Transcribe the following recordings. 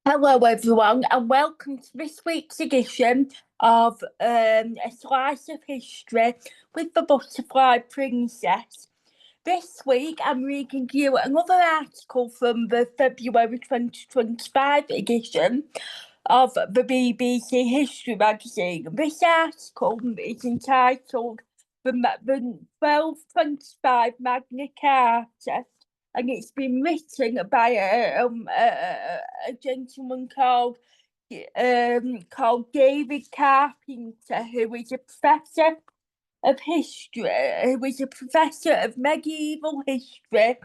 Hello everyone and welcome to this week's edition of A Slice of History with the Butterfly Princess. This week I'm reading you another article from the February 2025 edition of the BBC History magazine. This article is entitled The 1225 Magna Carta, and it's been written by a gentleman called David Carpenter, who is a professor of history, who is a professor of medieval history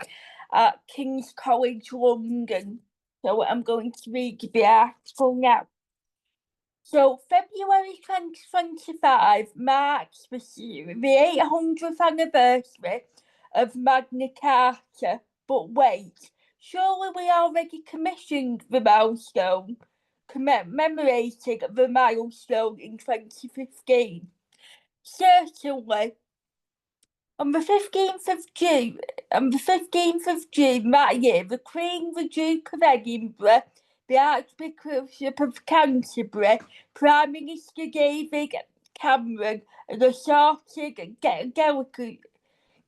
at King's College London. So I'm going to read the article now. So February 2025 marks the 800th anniversary of Magna Carta. But wait, surely we already commissioned the milestone, commemorating the milestone in 2015. Certainly. On the 15th of June that year, the Queen, the Duke of Edinburgh, the Archbishop of Canterbury, Prime Minister David Cameron, and assorted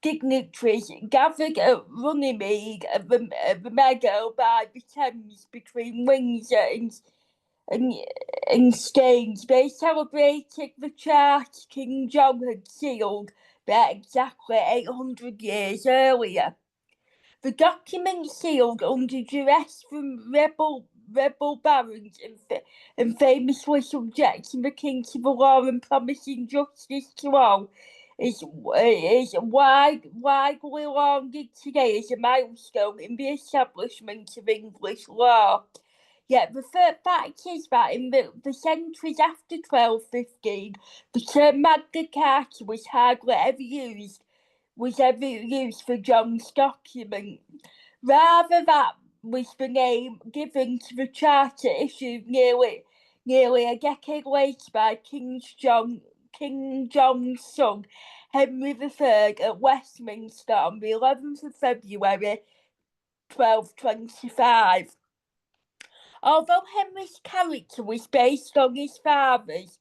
dignitaries gathered at Runnymede at the meadow by the Thames between Windsor and Staines. They celebrated the charter King John had sealed there exactly 800 years earlier. The document sealed under duress from rebel barons and famously subjecting the king to the law and promising justice to all is widely lauded today as a milestone in the establishment of English law. Yet the fact is that in the centuries after 1215, the term Magna Carta was hardly ever used for John's document. Rather, that was the name given to the charter issued nearly a decade later by King John's son, Henry III, at Westminster on the 11th of February 1225. Although Henry's character was based on his father's,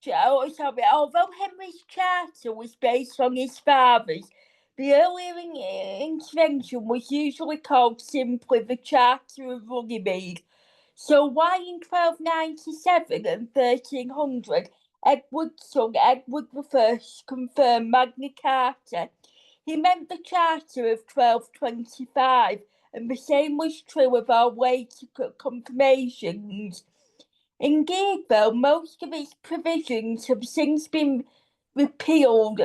although Henry's charter was based on his father's, the earlier intervention was usually called simply the Charter of Runnymede. So why in 1297 and 1300 Edward's son Edward I confirmed Magna Carta? He meant the Charter of 1225, and the same was true of our later confirmations. Indeed, though, most of its provisions have since been repealed.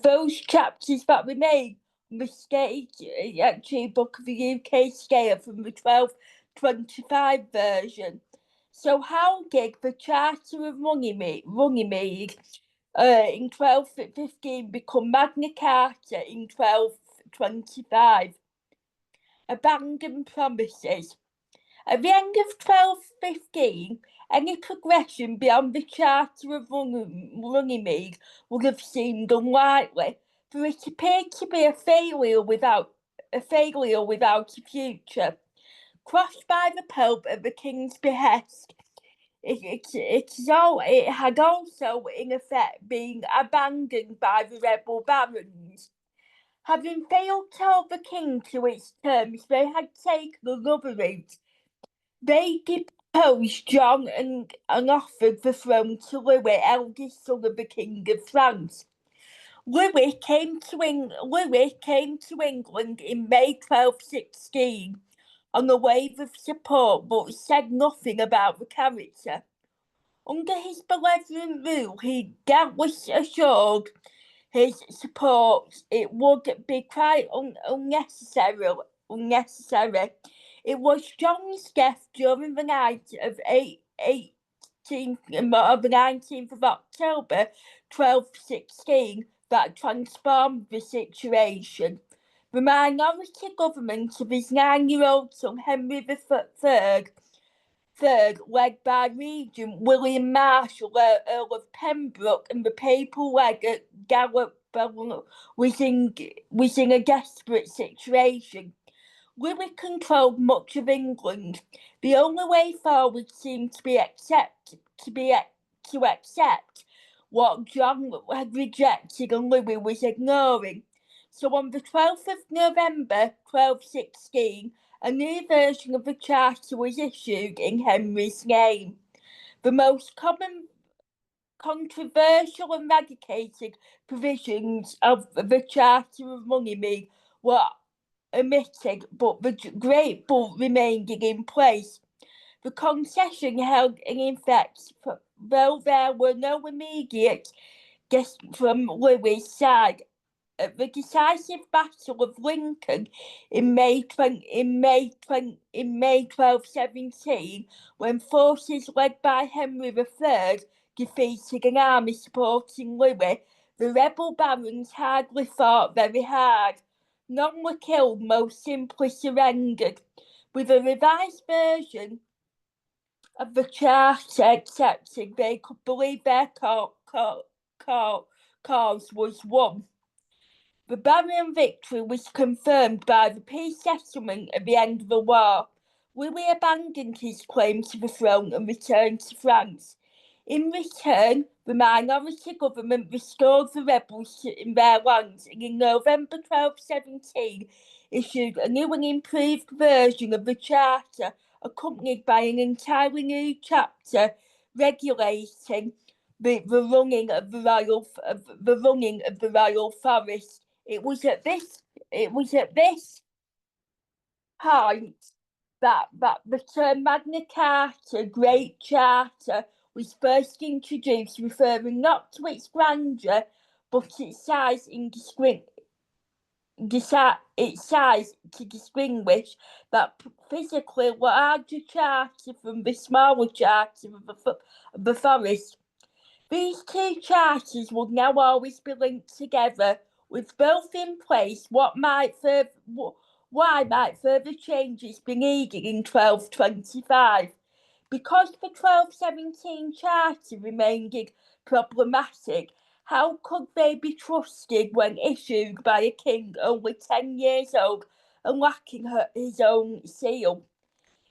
Those chapters that remain on the Statute Book of the UK scale from the 1225 version. So how did the Charter of Runnymede in 1215 become Magna Carta in 1225? Abandoned promises. At the end of 1215, any progression beyond the Charter of Runnymede would have seemed unlikely, for it appeared to be a failure without a future. Crushed by the Pope at the King's behest, it had also, in effect, been abandoned by the rebel barons. Having failed to hold the King to its terms, they had taken another route. They deposed John and offered the throne to Louis, eldest son of the King of France. Louis came to England in May 1216 on a wave of support, but said nothing about the character. Under his benevolent rule, he doubtless assured his support it would be quite unnecessary. It was John's death during the night of the 19th of October 1216 that transformed the situation. The minority government of his 9-year-old son Henry III, led by Regent William Marshall, Earl of Pembroke, and the papal legate Gabourne, was in a desperate situation. Louis controlled much of England. The only way forward seemed to accept what John had rejected and Louis was ignoring. So on the 12th of November 1216, a new version of the charter was issued in Henry's name. The most common, controversial and radicated provisions of the Charter of Runnymede were omitted, but the Great Bull remained in place. The concession held in effect, though there were no immediate guests from Louis' side. At the decisive Battle of Langton in May 1217, when forces led by Henry III defeated an army supporting Louis, the rebel barons hardly fought very hard. None were killed, most simply surrendered. With a revised version of the charter accepted, they could believe their cause was won. The Barron victory was confirmed by the peace settlement at the end of the war. Louis abandoned his claim to the throne and returned to France. In return, the minority government restored the rebels in their lands and in November 1217 issued a new and improved version of the charter, accompanied by an entirely new chapter regulating the running of the royal forest. It was at this point that the term Magna Carta, Great Charter, was first introduced, referring not to its grandeur, but its size to distinguish that physically larger charter from the smaller charter of the forest. These two charters would now always be linked together. With both in place, why might further changes be needed in 1225? Because the 1217 charter remained problematic, how could they be trusted when issued by a king only 10 years old and lacking his own seal?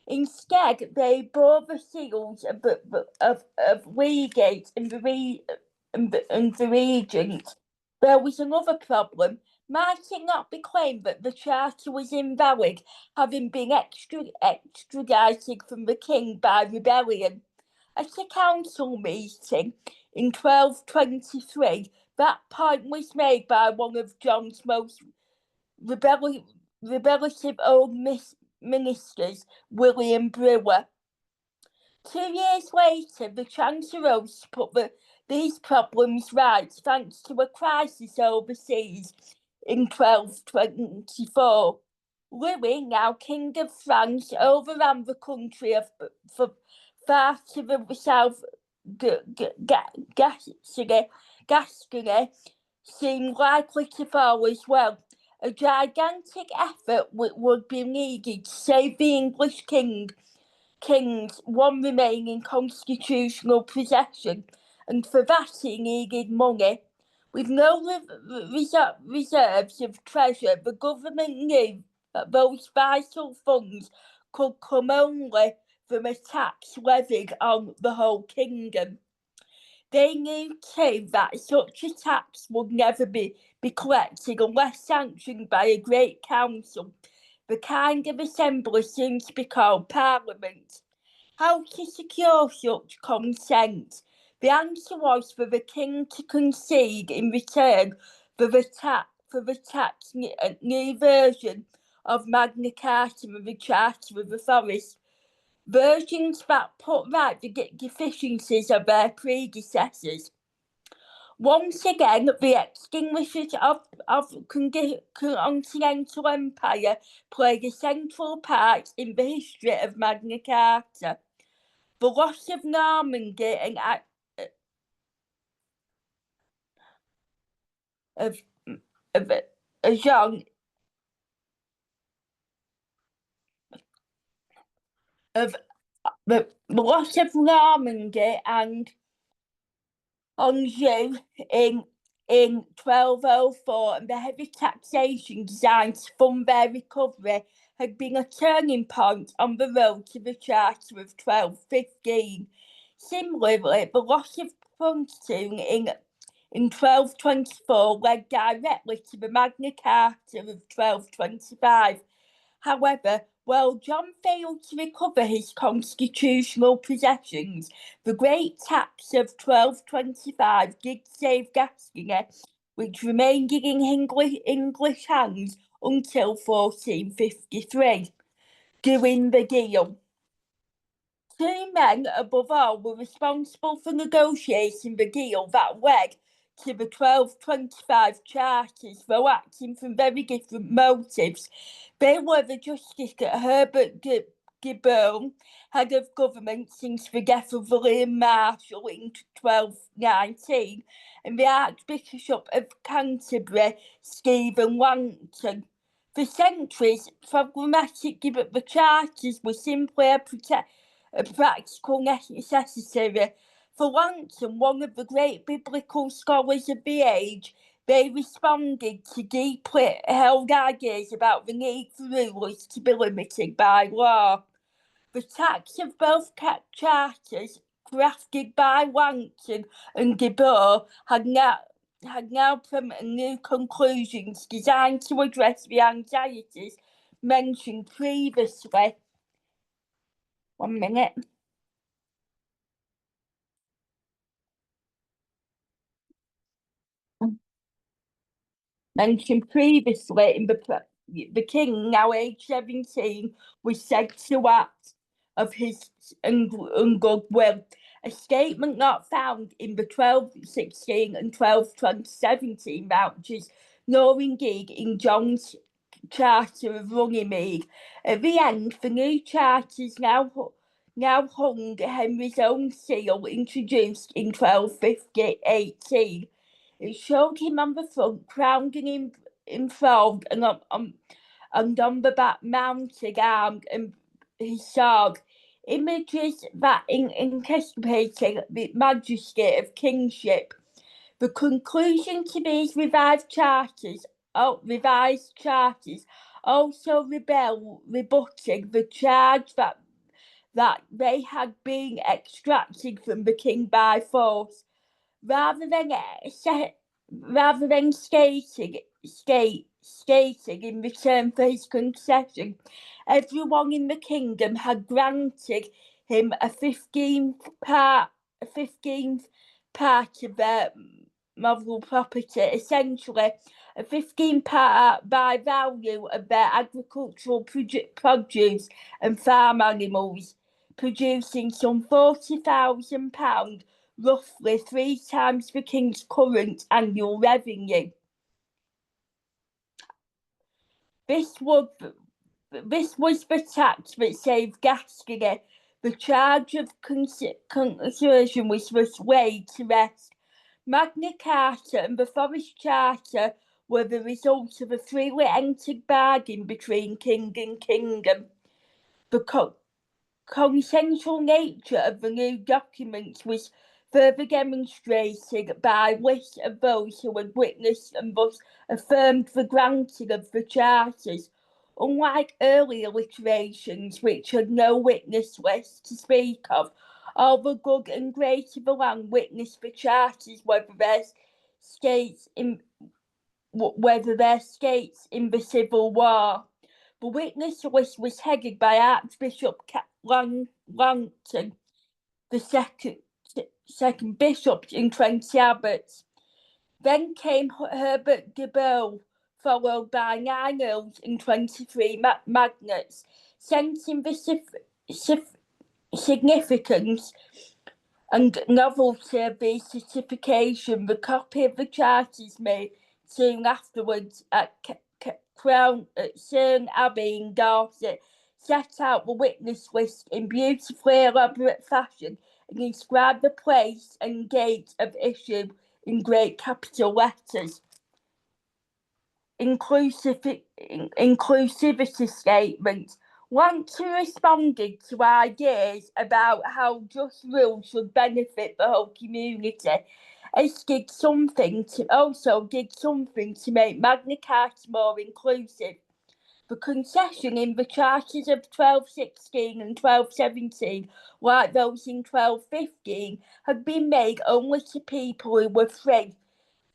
Instead, they bore the seals of legate and the regent. There was another problem. Might it not be claimed that the charter was invalid, having been extradited from the king by rebellion? At a council meeting in 1223, that point was made by one of John's most rebellious old ministers, William Brewer. 2 years later, the chance arose to put these problems right, thanks to a crisis overseas in 1224. Louis, now King of France, overran the country for far to the south. Gascony seemed likely to fall as well. A gigantic effort would be needed to save the English king's one remaining constitutional possession, and for that he needed money. With no reserves of treasure, the government knew that those vital funds could come only from a tax levied on the whole kingdom. They knew too that such a tax would never be collected unless sanctioned by a great council, the kind of assembly soon to be called Parliament. How to secure such consent? The answer was for the king to concede in return for the tax new version of Magna Carta of the Charter of the Forest. Versions that put right the deficiencies of their predecessors. Once again, the extinguishers of continental empire played a central part in the history of Magna Carta. The loss of Normandy and of Jean of the loss of Normandy and Anjou in in 1204, and the heavy taxation designed to fund their recovery had been a turning point on the road to the Charter of 1215. Similarly, the loss of fronting in 1224 led directly to the Magna Carta of 1225. However, while John failed to recover his constitutional possessions, the Great Tax of 1225 did save Gascony, which remained in English hands until 1453. Doing the deal. Two men, above all, were responsible for negotiating the deal that led to the 1225 charters, though acting from very different motives. They were the Justice Herbert Gabourne, head of government since the death of William Marshall in 1219, and the Archbishop of Canterbury, Stephen Langton. For centuries, problematic given the charters were simply a practical necessity. For Langton, one of the great biblical scholars of the age, they responded to deeply held ideas about the need for rulers to be limited by law. The text of both charters, crafted by Langton and Gabourne, had now permitted new conclusions designed to address the anxieties mentioned previously. 1 minute. Mentioned previously, in the king, now aged 17, was said to act of his ungood will. A statement not found in the 1216 and 1217 vouchers, nor indeed in John's Charter of Runnymede. At the end, the new charters now hung Henry's own seal, introduced in 1218. It showed him on the front, crowned and enthralled, and on the back, mounted, armed, and his sword. Images that anticipated the majesty of kingship. The conclusion to these revised charters also rebutted the charge that they had been extracted from the king by force. Rather than skating in return for his concession, everyone in the kingdom had granted him a 15th part of their movable property, essentially a 15 part by value of their agricultural produce and farm animals, producing some £40,000, roughly 3 times the king's current annual revenue. This was the tax that saved Gascony. The charge of conversion was laid to rest. Magna Carta and the Forest Charter were the result of a freely entered bargain between king and kingdom. The consensual nature of the new documents was further demonstrated by lists of those who had witnessed and thus affirmed the granting of the charters. Unlike earlier literations, which had no witness list to speak of, all the good and great of the land witnessed the charters, whether their states in the Civil War. The witness list was headed by Archbishop Langton, the second bishop in 20 abbots. Then came Herbert Gabourne, followed by 9 earls and 23 magnates, sensing the significance and novelty of the certification. The copy of the charters made soon afterwards at Cerne Abbey in Dorset set out the witness list in beautifully elaborate fashion and inscribed the place and date of issue in great capital letters. Inclusivity statement. Langton responded to ideas about how just rule should benefit the whole community, It did something to make Magna Carta more inclusive. The concession in the charters of 1216 and 1217, like those in 1215, had been made only to people who were free,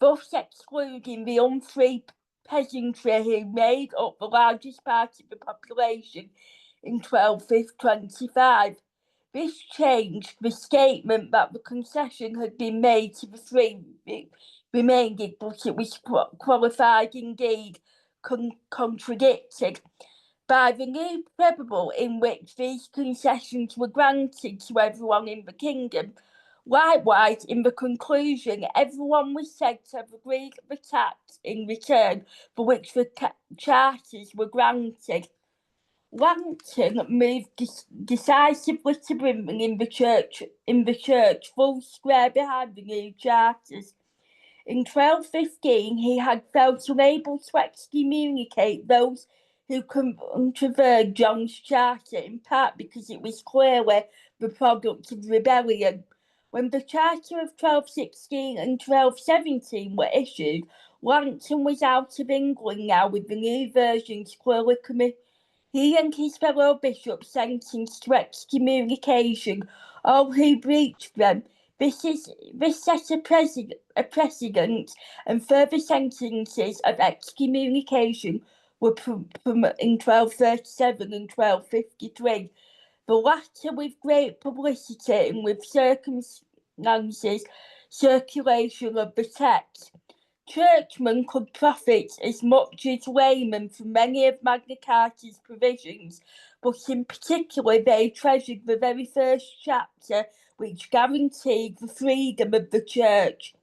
thus excluding the unfree peasantry who made up the largest part of the population in 1225. This changed the statement that the concession had been made to the free remained, but it was qualified indeed, contradicted by the new preamble in which these concessions were granted to everyone in the kingdom. Likewise, in the conclusion, everyone was said to have agreed the tax in return for which the charters were granted. Langton moved decisively to bring in the church full square behind the new charters. In 1215, he had felt unable to excommunicate those who controverted John's charter, in part because it was clearly the product of rebellion. When the charter of 1216 and 1217 were issued, Langton was out of England now with the new versions clearly committed. He and his fellow bishops sentenced to excommunication all who breached them. This set a precedent, and further sentences of excommunication were in 1237 and 1253. The latter with great publicity and with circulation of the text. Churchmen could profit as much as laymen from many of Magna Carta's provisions, but in particular they treasured the very first chapter, which guaranteed the freedom of the church.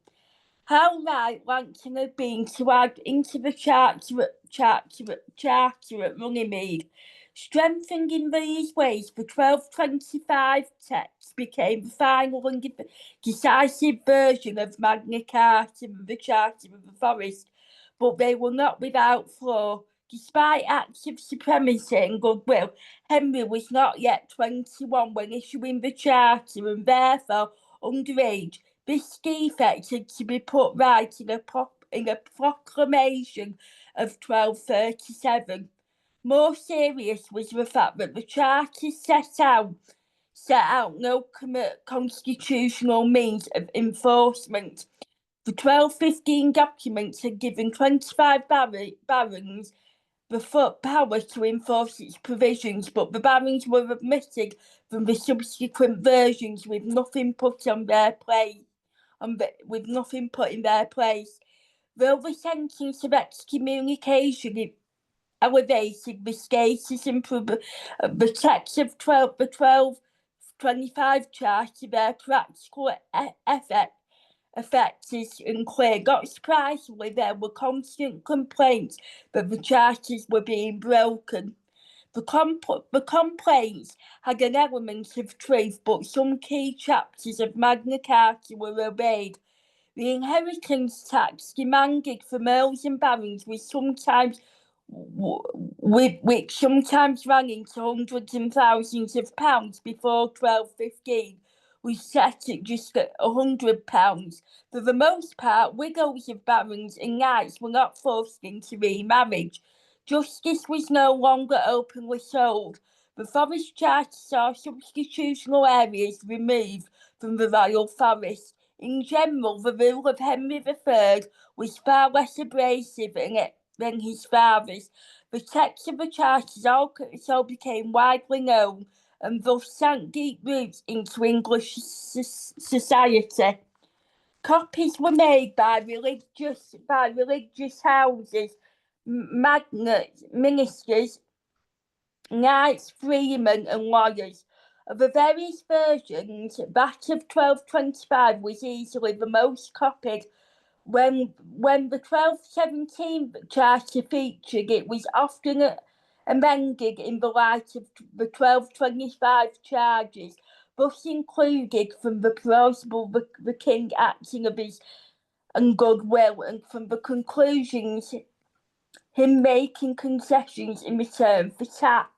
How right Langton had been to add into the charter at Runnymede. Strengthened in these ways, the 1225 text became the final and decisive version of Magna Carta, the Charter of the Forest, but they were not without flaw. Despite acts of supremacy and goodwill, Henry was not yet 21 when issuing the charter, and therefore underage. This defect had to be put right in a proclamation of 1237. More serious was the fact that the charter set out no constitutional means of enforcement. The 1215 documents had given 25 barons the power to enforce its provisions, but the barons were omitted from the subsequent versions with nothing put in their place. Though the sentence of excommunication elevated the status and the text of the 1225 charter, their practical effect is unclear. Not surprisingly, there were constant complaints that the charters were being broken. The complaints had an element of truth, but some key chapters of Magna Carta were obeyed. The inheritance tax demanded from earls and barons which sometimes ran into hundreds and thousands of pounds before 1215, was set at just £100. For the most part, widows of barons and knights were not forced into remarriage. Justice was no longer openly sold. The Forest Charter saw substitutional areas removed from the Royal Forest. In general, the rule of Henry III was far less abrasive than his father's. The text of the charters also became widely known and thus sank deep roots into English society. Copies were made by religious houses, magnates, ministers, knights, freemen, and lawyers. Of the various versions, that of 1225 was easily the most copied. When the 1217 charter featured, it was often amended in the light of the 1225 charges, thus included from the plausible the king acting of his and goodwill, and from the conclusions him making concessions in return for tax.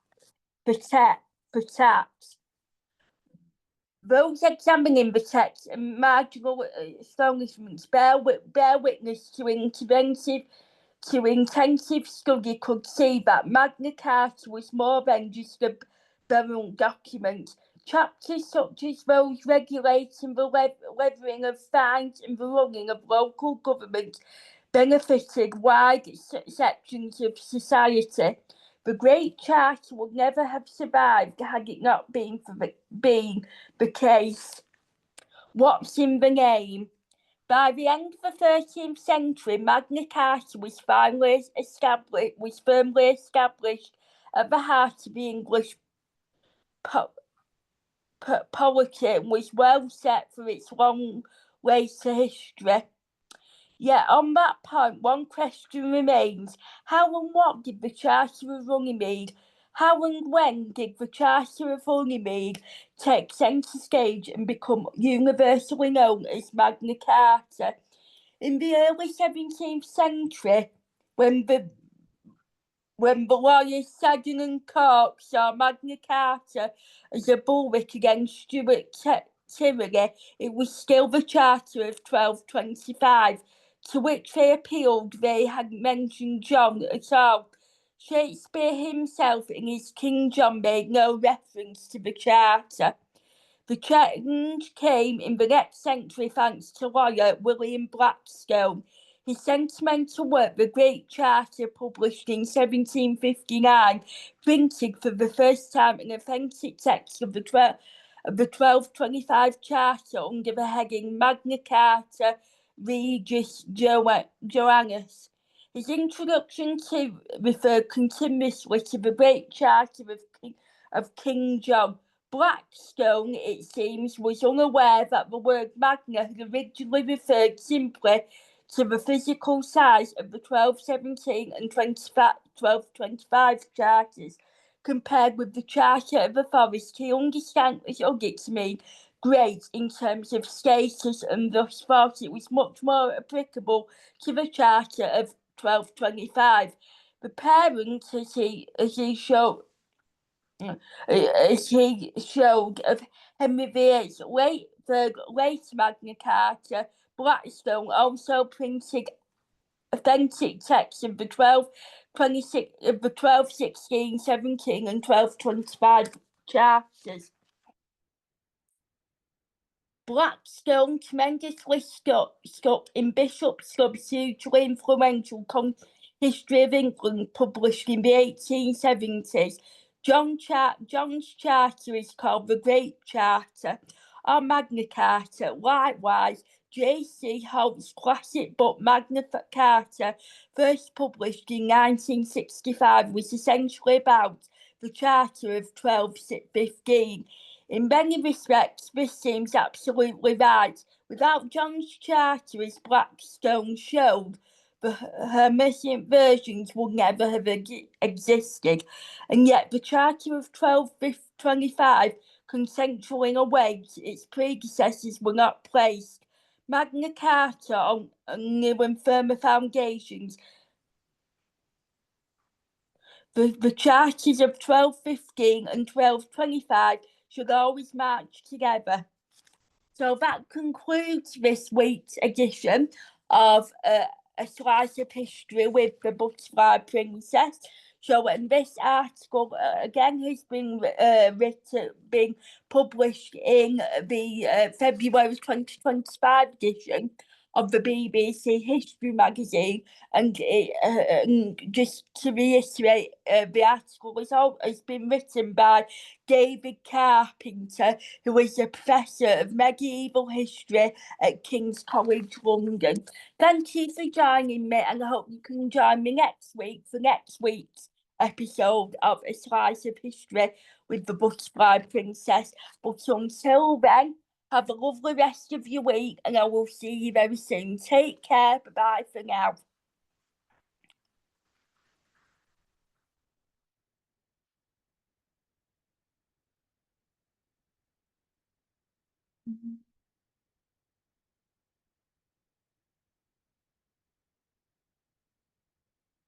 Those examining the text and marginal astonishments bear witness to intensive study could see that Magna Carta was more than just a burial document. Chapters such as those regulating the levying of fines and the running of local government benefited wide sections of society. The Great Charter would never have survived had it not been for the case. What's in the name? By the end of the 13th century, Magna Carta was firmly established at the heart of the English polity and was well set for its long later history. Yet on that point, one question remains: how and what did the Charter of Runnymede, how and when did the Charter of Runnymede take centre stage and become universally known as Magna Carta? In the early 17th century, when the lawyers Seddon and Cork saw Magna Carta as a bulwark against Stuart tyranny, it was still the Charter of 1225, to which they appealed. They had mentioned John at all. Shakespeare himself in his King John made no reference to the Charter. The change came in the next century thanks to lawyer William Blackstone. His sentimental work, The Great Charter, published in 1759, printed for the first time an authentic text of the 1225 Charter under the heading Magna Carta Regis Joannis. His introduction to referred continuously to the Great Charter of King John. Blackstone, it seems, was unaware that the word Magna had originally referred simply to the physical size of the 1217 and 1225 charters. Compared with the Charter of the Forest, he understood it to mean great in terms of status and thus thought it was much more applicable to the Charter of 1225. The parent, as he showed of Henry VIII's late Magna Carta, Blackstone also printed authentic texts of the 1216, 17 and 1225 charters. Blackstone tremendously stuck in Bishop Stubbs' hugely influential History of England, published in the 1870s. John's Charter is called the Great Charter, or Magna Carta. Likewise, J.C. Holt's classic book Magna Carta, first published in 1965, was essentially about the Charter of 1215. In many respects, this seems absolutely right. Without John's Charter, as Blackstone showed, the Hermetic versions would never have existed. And yet the Charter of 1225 consensual in a way its predecessors were not placed. Magna Carta on new and firmer foundations. The charters of 1215 and 1225 should always march together. So that concludes this week's edition of A Slice of History with the Butterfly Princess. So, and this article again has been published in the February 2025 edition of the BBC History magazine. And just to reiterate, the article has been written by David Carpenter, who is a professor of medieval history at King's College London. Thank you for joining me, and I hope you can join me next week for next week's episode of A Slice of History with the Butterfly Princess. But until then, have a lovely rest of your week, and I will see you very soon. Take care. Bye-bye for now. Mm-hmm.